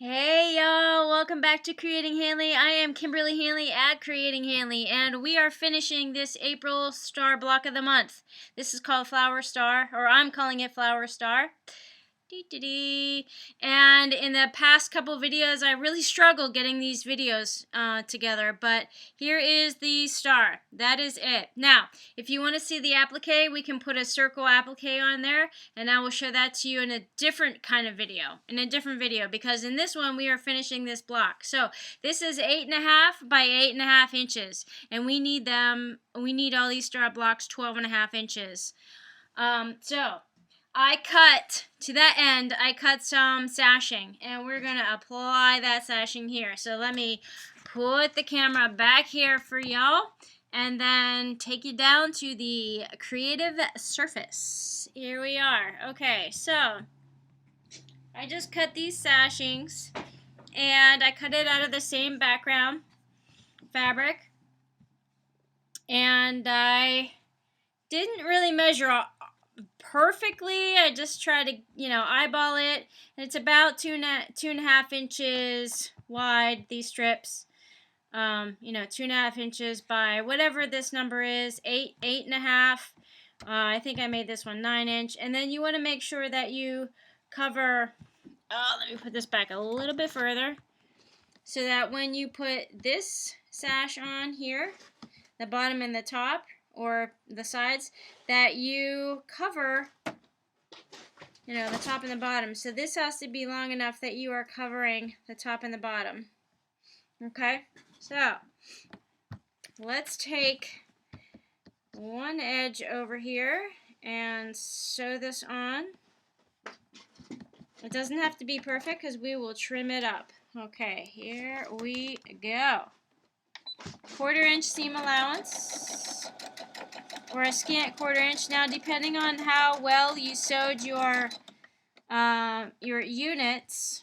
Hey y'all, welcome back to Creating Hanley. I am Kimberly Hanley at Creating Hanley, and we are finishing this April star block of the month. This is called Flower Star, or I'm calling it Flower Star. And in the past couple videos, I really struggled getting these videos together, but here is the star. That is it. Now, if you want to see the applique, we can put a circle applique on there, and I will show that to you in a different kind of video, because in this one, we are finishing this block. So this is 8.5 by 8.5 inches, and we need all these star blocks 12.5 inches. I cut, to that end, I cut some sashing, and we're going to apply that sashing here. So let me put the camera back here for y'all, and then take you down to the creative surface. Here we are. Okay, so I just cut these sashings, and I cut it out of the same background fabric, and I didn't really measure perfectly. I just try to, eyeball it. And it's about 2.5 inches wide, these strips. 2.5 inches by whatever this number is, 8.5. I think I made this one 9-inch. And then you want to make sure that you cover, let me put this back a little bit further, so that when you put this sash on here, the bottom and the top, or the sides, that you cover, the top and the bottom. So this has to be long enough that you are covering the top and the bottom. Okay, so let's take one edge over here and sew this on. It doesn't have to be perfect because we will trim it up. Okay, here we go. 1/4 inch seam allowance, or a scant 1/4 inch. Now, depending on how well you sewed your units,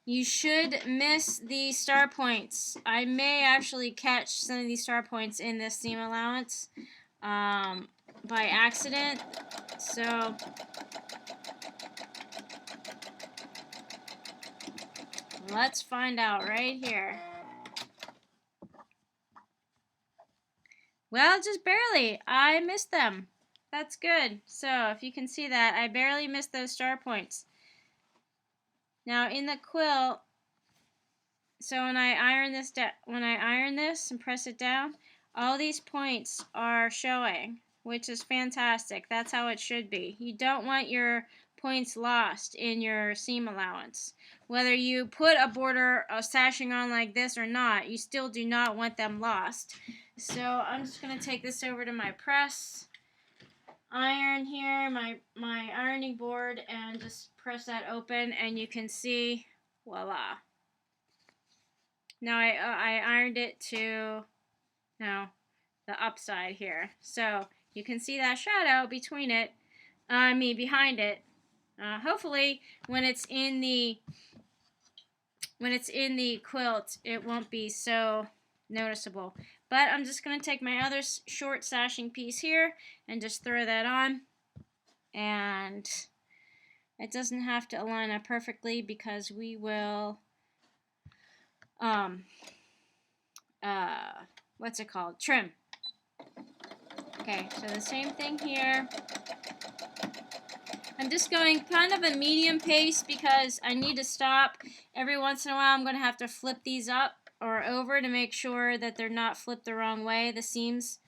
you should miss the star points. I may actually catch some of these star points in this seam allowance by accident. So let's find out right here. Well, just barely. I missed them. That's good. So if you can see that, I barely missed those star points. Now in the quilt, so when I iron this and press it down, all these points are showing, which is fantastic. That's how it should be. You don't want your points lost in your seam allowance. Whether you put a border of sashing on like this or not, you still do not want them lost. So I'm just going to take this over to my press iron here, my ironing board, and just press that open, and you can see, voila. Now I ironed it to the upside here, so you can see that shadow between it, behind it. Hopefully, when it's in the quilt, it won't be so noticeable. But I'm just going to take my other short sashing piece here and just throw that on. And it doesn't have to align up perfectly because we will, what's it called? Trim. Okay, so the same thing here. I'm just going kind of a medium pace because I need to stop. Every once in a while I'm going to have to flip these up or over to make sure that they're not flipped the wrong way. The seams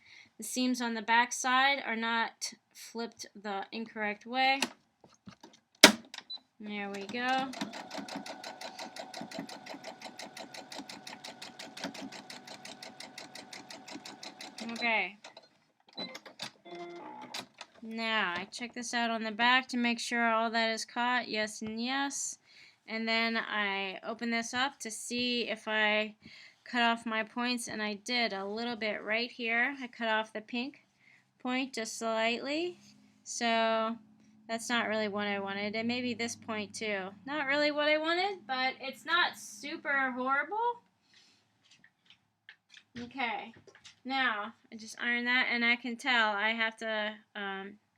on the back side are not flipped the incorrect way. There we go. Okay. Now, I check this out on the back to make sure all that is caught. Yes and yes. And then I open this up to see if I cut off my points, and I did a little bit right here. I cut off the pink point just slightly. So that's not really what I wanted. And maybe this point too. Not really what I wanted, but it's not super horrible. Okay. Now, I just iron that, and I can tell I have to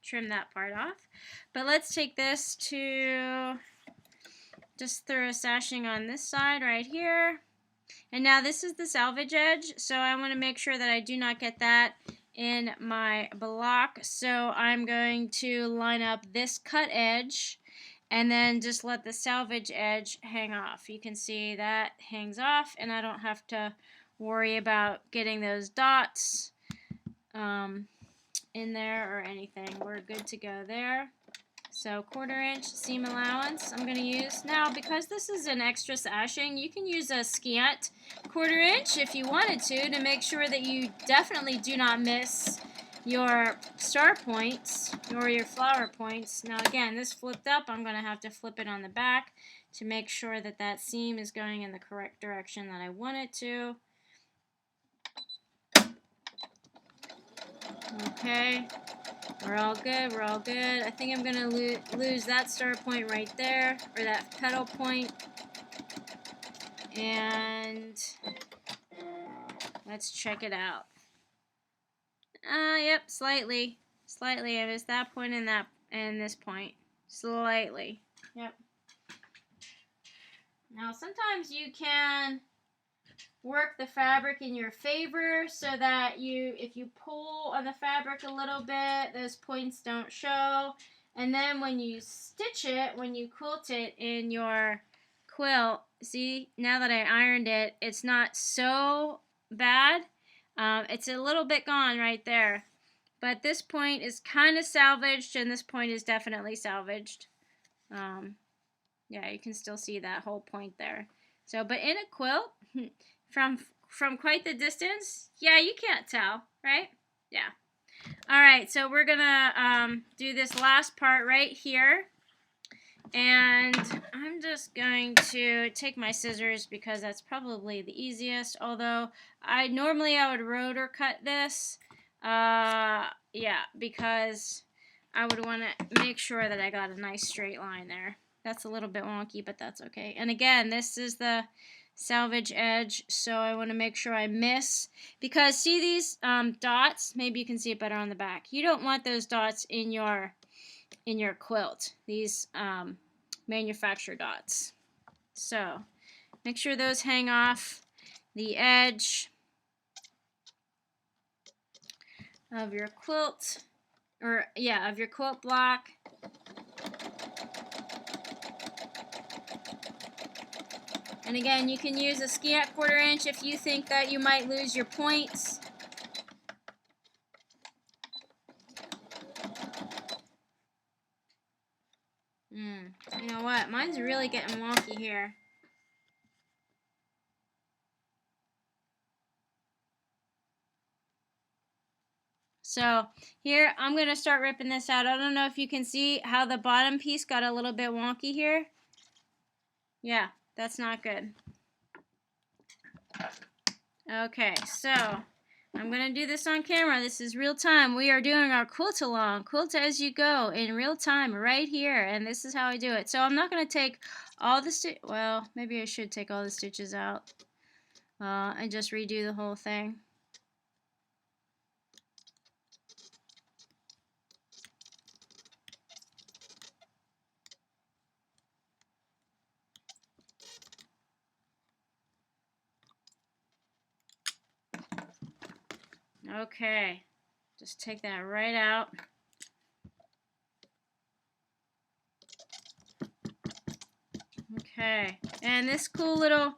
trim that part off. But let's take this to just throw a sashing on this side right here. And now this is the salvage edge, so I want to make sure that I do not get that in my block. So I'm going to line up this cut edge and then just let the salvage edge hang off. You can see that hangs off, and I don't have to worry about getting those dots in there or anything. We're good to go there. So 1/4 inch seam allowance I'm going to use. Now, because this is an extra sashing, you can use a scant 1/4 inch if you wanted to make sure that you definitely do not miss your star points or your flower points. Now again, this flipped up, I'm going to have to flip it on the back to make sure that that seam is going in the correct direction that I want it to. Okay. We're all good, we're all good. I think I'm going to lose that star point right there, or that petal point. And let's check it out. Yep, slightly. Slightly. I missed that point and this point. Slightly. Yep. Now, sometimes you can work the fabric in your favor so that if you pull on the fabric a little bit, those points don't show. And then when you stitch it, when you quilt it in your quilt, see, now that I ironed it, it's not so bad. It's a little bit gone right there. But this point is kind of salvaged, and this point is definitely salvaged. Yeah, you can still see that whole point there. So, but in a quilt, from quite the distance, yeah, you can't tell, right? Yeah. All right, so we're gonna do this last part right here, and I'm just going to take my scissors because that's probably the easiest. Although I would rotor cut this, yeah, because I would want to make sure that I got a nice straight line there. That's a little bit wonky, but that's okay. And again, this is the salvage edge, so I want to make sure I miss, because see these dots, maybe you can see it better on the back. You don't want those dots in your quilt, these manufacturer dots. So make sure those hang off the edge of your quilt, or yeah, of your quilt block. And again, you can use a scant 1/4 inch if you think that you might lose your points. You know what? Mine's really getting wonky here. So here, I'm going to start ripping this out. I don't know if you can see how the bottom piece got a little bit wonky here. Yeah, that's not good. Okay, so I'm going to do this on camera. This is real time. We are doing our quilt along, quilt as you go, in real time right here. And this is how I do it. So I'm not going to take all the well, maybe I should take all the stitches out and just redo the whole thing. Okay, just take that right out. Okay, and this cool little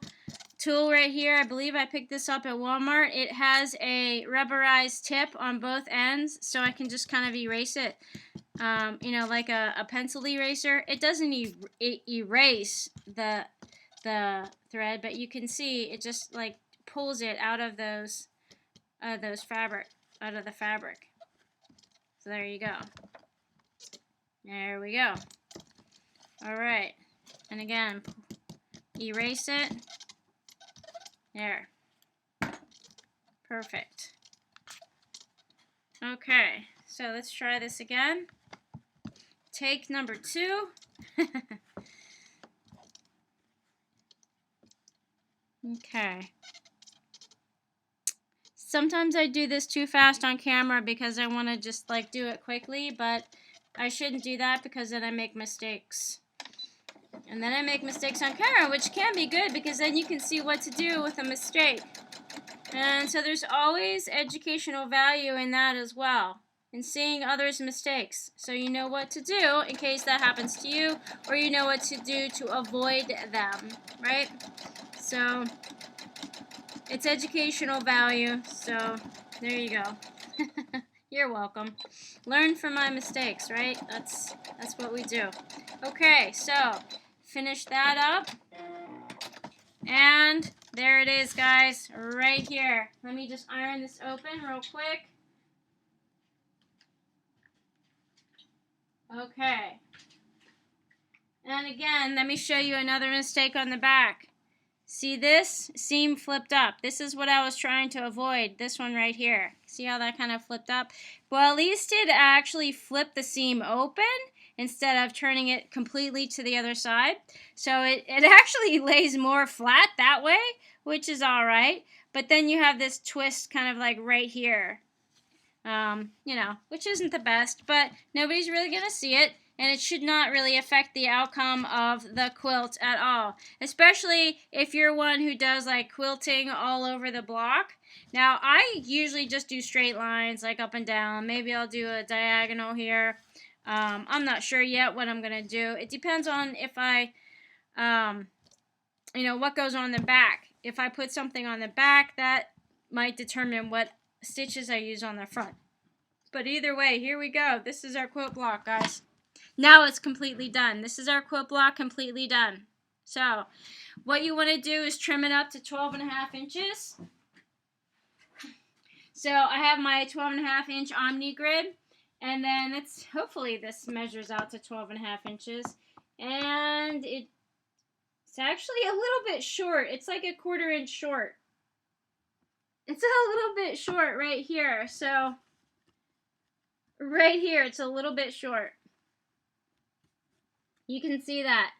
tool right here, I believe I picked this up at Walmart. It has a rubberized tip on both ends, so I can just kind of erase it, you know, like a pencil eraser. It doesn't erase the thread, but you can see it just like pulls it out of those fabric, out of the fabric. So there you go. There we go. All right, and again, erase it. There. Perfect. Okay, so let's try this again. Take number 2. Okay. Sometimes I do this too fast on camera because I want to just like do it quickly, but I shouldn't do that because then I make mistakes. And then I make mistakes on camera, which can be good because then you can see what to do with a mistake. And so there's always educational value in that as well, in seeing others' mistakes. So you know what to do in case that happens to you, or you know what to do to avoid them, right? So it's educational value. So there you go. You're welcome. Learn from my mistakes, right? That's what we do. Okay, so finish that up. And there it is, guys, right here. Let me just iron this open real quick. Okay. And again, let me show you another mistake on the back. See this? Seam flipped up. This is what I was trying to avoid. This one right here. See how that kind of flipped up? Well, at least it actually flipped the seam open instead of turning it completely to the other side. So it actually lays more flat that way, which is all right. But then you have this twist kind of like right here. You know, which isn't the best, but nobody's really going to see it. And it should not really affect the outcome of the quilt at all. Especially if you're one who does like quilting all over the block. Now, I usually just do straight lines, like up and down. Maybe I'll do a diagonal here. I'm not sure yet what I'm going to do. It depends on if I, you know, what goes on the back. If I put something on the back, that might determine what stitches I use on the front. But either way, here we go. This is our quilt block, guys. Now it's completely done. This is our quilt block completely done. So what you want to do is trim it up to 12.5 inches. So I have my 12.5 inch Omni grid, and then hopefully this measures out to 12.5 inches, and it's actually a little bit short. It's like a 1/4 inch short. It's a little bit short right here. So right here, it's a little bit short. You can see that.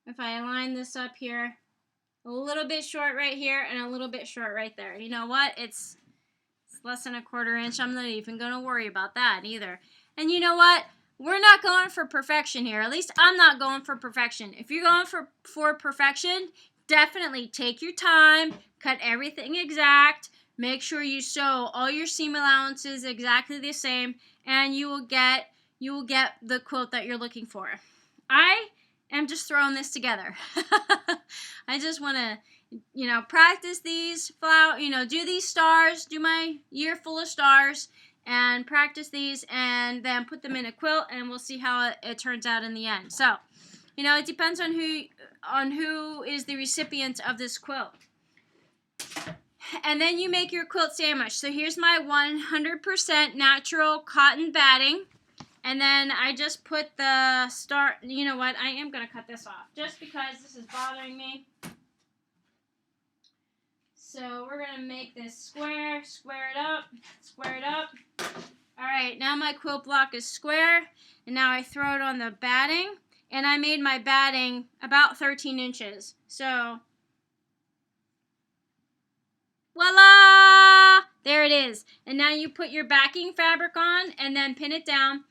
If I align this up here, a little bit short right here and a little bit short right there. You know what? It's less than a 1/4 inch. I'm not even going to worry about that either. And you know what? We're not going for perfection here. At least I'm not going for perfection. If you're going for perfection, definitely take your time, cut everything exact, make sure you sew all your seam allowances exactly the same, and you will get the quilt that you're looking for. I am just throwing this together. I just want to, you know, practice these flower, you know, do these stars, do my year full of stars, and practice these, and then put them in a quilt, and we'll see how it turns out in the end. So, you know, it depends on who is the recipient of this quilt. And then you make your quilt sandwich. So here's my 100% natural cotton batting. And then I just put the star, you know what, I am going to cut this off just because this is bothering me. So we're going to make this square it up. All right, now my quilt block is square, and now I throw it on the batting, and I made my batting about 13 inches. So, voila! There it is. And now you put your backing fabric on and then pin it down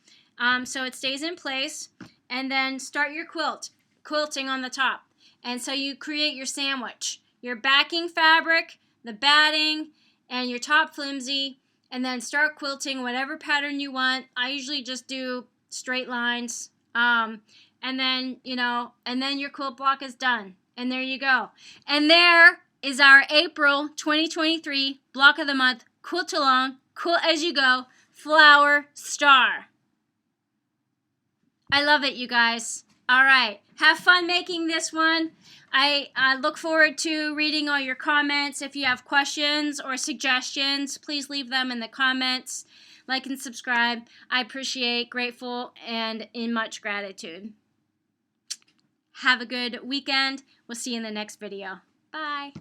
so it stays in place, and then start your quilting on the top. And so you create your sandwich. Your backing fabric, the batting, and your top flimsy, and then start quilting whatever pattern you want. I usually just do straight lines, and then, you know, and then your quilt block is done. And there you go. And there is our April 2023 Block of the Month Quilt Along, Quilt As You Go, Flower Star. I love it, you guys. All right. Have fun making this one. I look forward to reading all your comments. If you have questions or suggestions, please leave them in the comments. Like and subscribe. I appreciate, grateful, and in much gratitude. Have a good weekend. We'll see you in the next video. Bye.